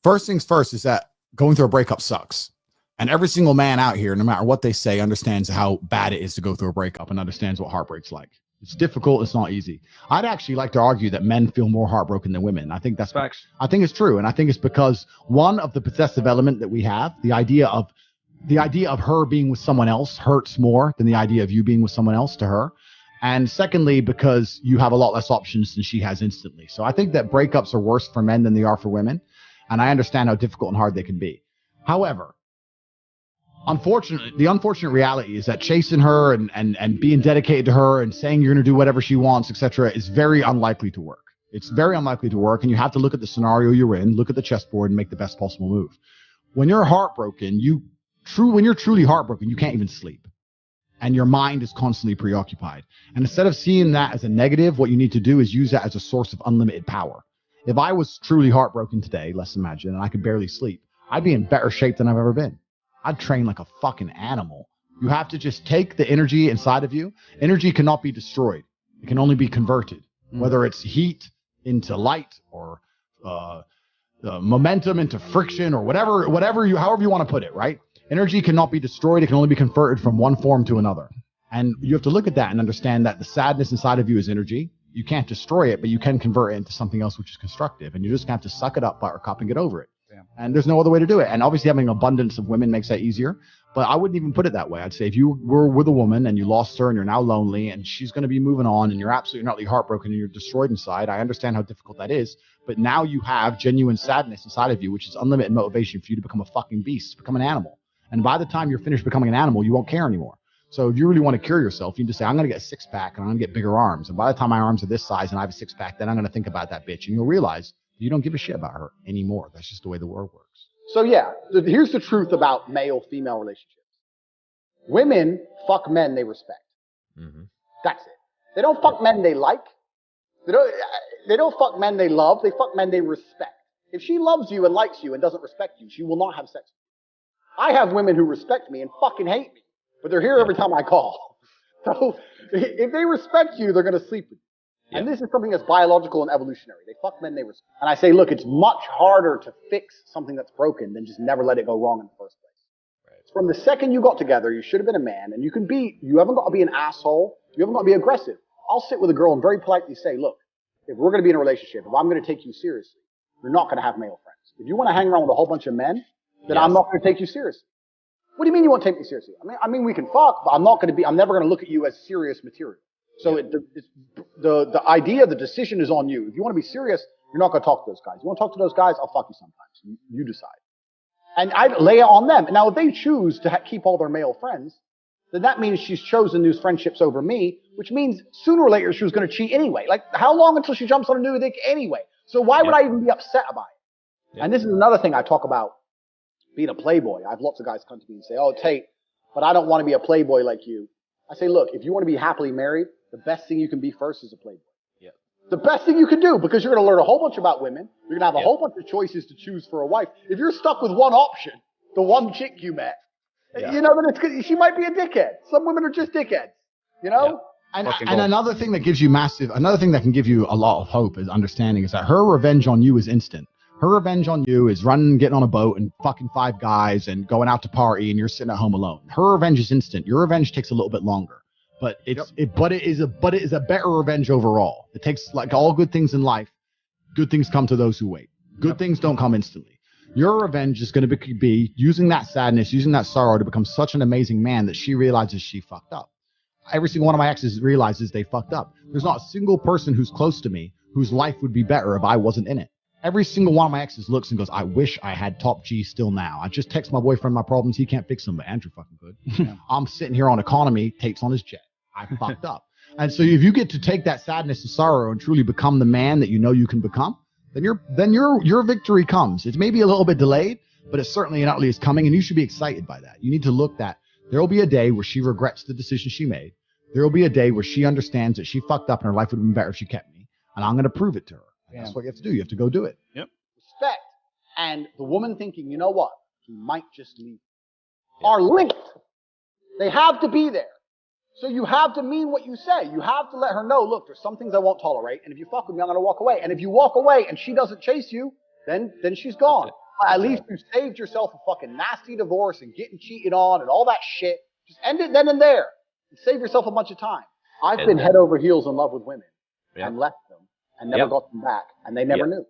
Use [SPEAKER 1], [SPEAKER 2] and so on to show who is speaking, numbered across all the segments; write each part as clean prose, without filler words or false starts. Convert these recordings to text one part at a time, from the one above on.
[SPEAKER 1] first things first is that going through a breakup sucks. And every single man out here, no matter what they say, understands how bad it is to go through a breakup and understands what heartbreak's like. It's difficult. It's not easy. I'd actually like to argue that men feel more heartbroken than women. I think that's
[SPEAKER 2] facts.
[SPEAKER 1] I think it's true. And I think it's because one of the possessive element that we have, the idea of her being with someone else hurts more than the idea of you being with someone else to her. And secondly, because you have a lot less options than she has instantly. So I think that breakups are worse for men than they are for women. And I understand how difficult and hard they can be. However, the unfortunate reality is that chasing her and being dedicated to her and saying you're going to do whatever she wants, etc., is very unlikely to work. It's very unlikely to work, and you have to look at the scenario you're in, look at the chessboard, and make the best possible move. When you're heartbroken, when you're truly heartbroken, you can't even sleep, and your mind is constantly preoccupied. And instead of seeing that as a negative, what you need to do is use that as a source of unlimited power. If I was truly heartbroken today, let's imagine, and I could barely sleep, I'd be in better shape than I've ever been. I'd train like a fucking animal. You have to just take the energy inside of you. Energy cannot be destroyed. It can only be converted, whether it's heat into light or momentum into friction or however you want to put it, right? Energy cannot be destroyed. It can only be converted from one form to another. And you have to look at that and understand that the sadness inside of you is energy. You can't destroy it, but you can convert it into something else which is constructive. And you just have to suck it up, buttercup, and get over it. And there's no other way to do it. And obviously having an abundance of women makes that easier. But I wouldn't even put it that way. I'd say if you were with a woman and you lost her and you're now lonely and she's going to be moving on and you're absolutely utterly heartbroken and you're destroyed inside, I understand how difficult that is. But now you have genuine sadness inside of you, which is unlimited motivation for you to become a fucking beast, to become an animal. And by the time you're finished becoming an animal, you won't care anymore. So if you really want to cure yourself, you can just say, I'm going to get a six-pack and I'm going to get bigger arms. And by the time my arms are this size and I have a six-pack, then I'm going to think about that bitch. And you'll realize you don't give a shit about her anymore. That's just the way the world works.
[SPEAKER 3] So yeah, here's the truth about male-female relationships. Women fuck men they respect. Mm-hmm. That's it. They don't fuck men they like. They don't fuck men they love. They fuck men they respect. If she loves you and likes you and doesn't respect you, she will not have sex with you. I have women who respect me and fucking hate me, but they're here every time I call. So if they respect you, they're going to sleep with you. Yep. And this is something that's biological and evolutionary. They fuck men they respect. And I say, look, it's much harder to fix something that's broken than just never let it go wrong in the first place. Right. From the second you got together, you should have been a man, and you haven't got to be an asshole. You haven't got to be aggressive. I'll sit with a girl and very politely say, look, if we're going to be in a relationship, if I'm going to take you seriously, you're not going to have male friends. If you want to hang around with a whole bunch of men, then I'm not going to take you seriously. What do you mean you won't take me seriously? I mean we can fuck, but I'm never going to look at you as serious material. So the idea, the decision is on you. If you want to be serious, you're not going to talk to those guys. You want to talk to those guys? I'll fuck you sometimes. You decide. And I lay it on them. Now, if they choose to keep all their male friends, then that means she's chosen those friendships over me, which means sooner or later she was going to cheat anyway. Like, how long until she jumps on a new dick anyway? So why would I even be upset about it? And this is another thing I talk about being a playboy. I have lots of guys come to me and say, oh, Tate, but I don't want to be a playboy like you. I say, look, if you want to be happily married, the best thing you can be first is a playboy. Yeah. The best thing you can do, because you're going to learn a whole bunch about women. You're going to have a whole bunch of choices to choose for a wife. If you're stuck with one option, the one chick you met, then she might be a dickhead. Some women are just dickheads, you know?
[SPEAKER 1] Yeah. And another thing that can give you a lot of hope is understanding is that her revenge on you is instant. Her revenge on you is getting on a boat and fucking 5 guys and going out to party and you're sitting at home alone. Her revenge is instant. Your revenge takes a little bit longer. But it is a better revenge overall. It takes, like all good things in life, good things come to those who wait. Good things don't come instantly. Your revenge is going to be using that sadness, using that sorrow to become such an amazing man that she realizes she fucked up. Every single one of my exes realizes they fucked up. There's not a single person who's close to me whose life would be better if I wasn't in it. Every single one of my exes looks and goes, I wish I had top G still now. I just text my boyfriend my problems. He can't fix them, but Andrew fucking could. Yeah. I'm sitting here on economy, Tate's on his jet. I fucked up. And so if you get to take that sadness and sorrow and truly become the man that you know you can become, then your victory comes. It's maybe a little bit delayed, but it's certainly and utterly is coming, and you should be excited by that. You need to look that there will be a day where she regrets the decision she made. There will be a day where she understands that she fucked up and her life would have been better if she kept me, and I'm going to prove it to her. Yeah. That's what you have to do. You have to go do it.
[SPEAKER 2] Yep.
[SPEAKER 3] Respect and the woman thinking, you know what, he might just leave, are linked. They have to be there. So you have to mean what you say. You have to let her know, look, there's some things I won't tolerate, and if you fuck with me, I'm going to walk away. And if you walk away and she doesn't chase you, then she's gone. At least you saved yourself a fucking nasty divorce and getting cheated on and all that shit. Just end it then and there. And save yourself a bunch of time. I've been head over heels in love with women and left them and never got them back, and they never knew.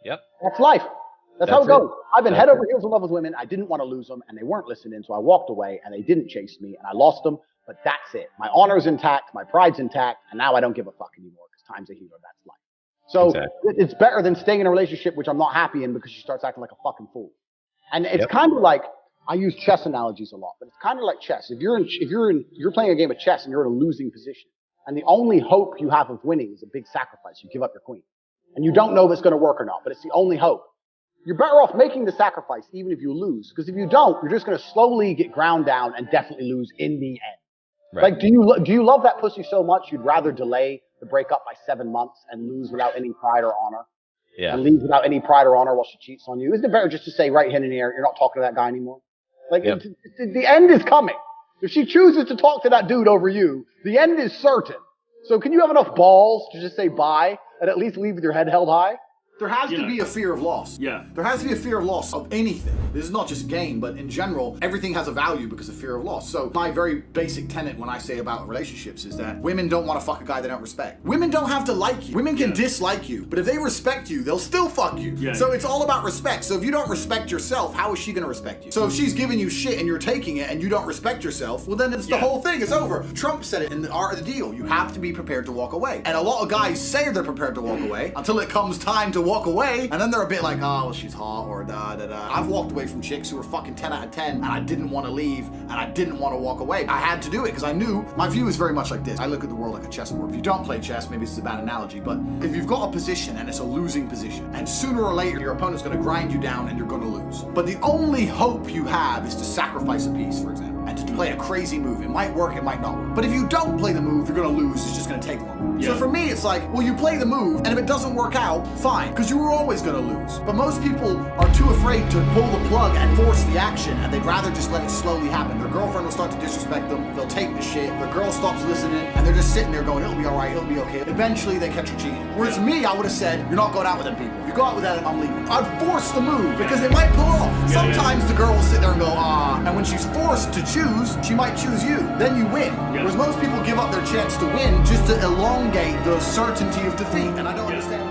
[SPEAKER 2] Yep.
[SPEAKER 3] That's life. That's how it goes. I've been head over heels in love with women. I didn't want to lose them, and they weren't listening, so I walked away, and they didn't chase me, and I lost them. But that's it. My honor's intact, my pride's intact, and now I don't give a fuck anymore because time's a healer. That's life. So it's better than staying in a relationship which I'm not happy in because she starts acting like a fucking fool. And it's kind of like, I use chess analogies a lot, but it's kind of like chess. If you're playing a game of chess and you're in a losing position, and the only hope you have of winning is a big sacrifice, you give up your queen, and you don't know if it's going to work or not, but it's the only hope. You're better off making the sacrifice even if you lose, because if you don't, you're just going to slowly get ground down and definitely lose in the end. Right. Like, do you love that pussy so much you'd rather delay the breakup by 7 months and lose without any pride or honor? Yeah. And leave without any pride or honor while she cheats on you? Isn't it better just to say right hand in the air, you're not talking to that guy anymore? Like, the end is coming. If she chooses to talk to that dude over you, the end is certain. So can you have enough balls to just say bye and at least leave with your head held high?
[SPEAKER 4] There has to be a fear of loss. Yeah. There has to be a fear of loss of anything. This is not just game, but in general, everything has a value because of fear of loss. So my very basic tenet when I say about relationships is that women don't want to fuck a guy they don't respect. Women don't have to like you. Women can dislike you, but if they respect you, they'll still fuck you. Yeah. So it's all about respect. So if you don't respect yourself, how is she going to respect you? So if she's giving you shit and you're taking it and you don't respect yourself, well then it's the whole thing. It's over. Trump said it in the Art of the Deal. You have to be prepared to walk away. And a lot of guys say they're prepared to walk away until it comes time to walk away, and then they're a bit like, oh, well, she's hot, or da-da-da. I've walked away from chicks who were fucking 10 out of 10, and I didn't want to leave, and I didn't want to walk away. I had to do it, because I knew, my view is very much like this. I look at the world like a chessboard. If you don't play chess, maybe this is a bad analogy, but if you've got a position, and it's a losing position, and sooner or later, your opponent's going to grind you down, and you're going to lose. But the only hope you have is to sacrifice a piece, for example, and to play a crazy move. It might work, it might not work. But if you don't play the move, you're going to lose. It's just going to take longer. So for me, it's like, well, you play the move, and if it doesn't work out, fine, because you were always going to lose. But most people are too afraid to pull the plug and force the action, and they'd rather just let it slowly happen. Their girlfriend will start to disrespect them, they'll take the shit, the girl stops listening, and they're just sitting there going, it'll be alright, it'll be okay. Eventually, they catch her cheating. Whereas me, I would have said, you're not going out with them people. If you go out with that, I'm leaving. I'd force the move, because it might pull off. Sometimes the girl will sit there and go, ah, and when she's forced to choose, she might choose you. Then you win. Whereas most people give up their chance to win just to elongate the certainty of defeat, and I don't understand